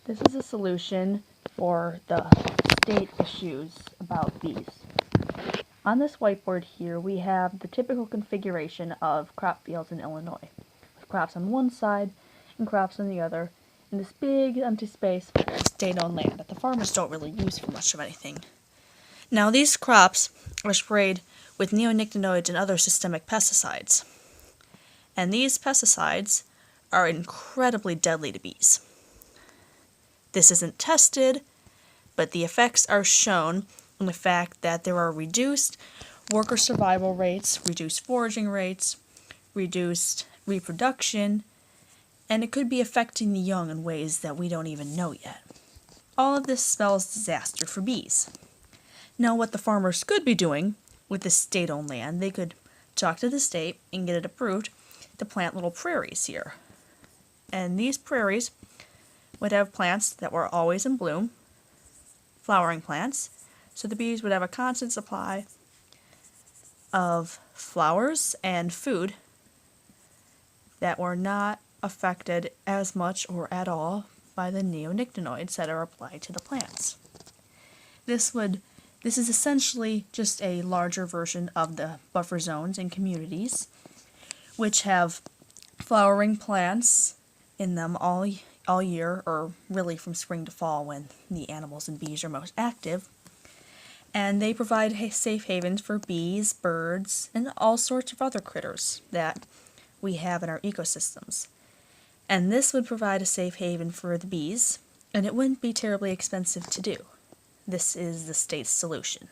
This is a solution for the state issues about bees. On this whiteboard here we have the typical configuration of crop fields in Illinois, with crops on one side and crops on the other, in this big empty space of state-owned land that the farmers don't really use for much of anything. Now these crops are sprayed with neonicotinoids and other systemic pesticides, and these pesticides are incredibly deadly to bees. This isn't tested, but the effects are shown in the fact that there are reduced worker survival rates, reduced foraging rates, reduced reproduction, and it could be affecting the young in ways that we don't even know yet. All of this spells disaster for bees. Now what the farmers could be doing with this state-owned land, they could talk to the state and get it approved to plant little prairies here. And these prairies would have plants that were always in bloom, flowering plants, so the bees would have a constant supply of flowers and food that were not affected as much or at all by the neonicotinoids that are applied to the plants. This is essentially just a larger version of the buffer zones in communities, which have flowering plants in them all year, or really from spring to fall when the animals and bees are most active. And they provide safe havens for bees, birds, and all sorts of other critters that we have in our ecosystems. And this would provide a safe haven for the bees, and it wouldn't be terribly expensive to do. This is the state's solution.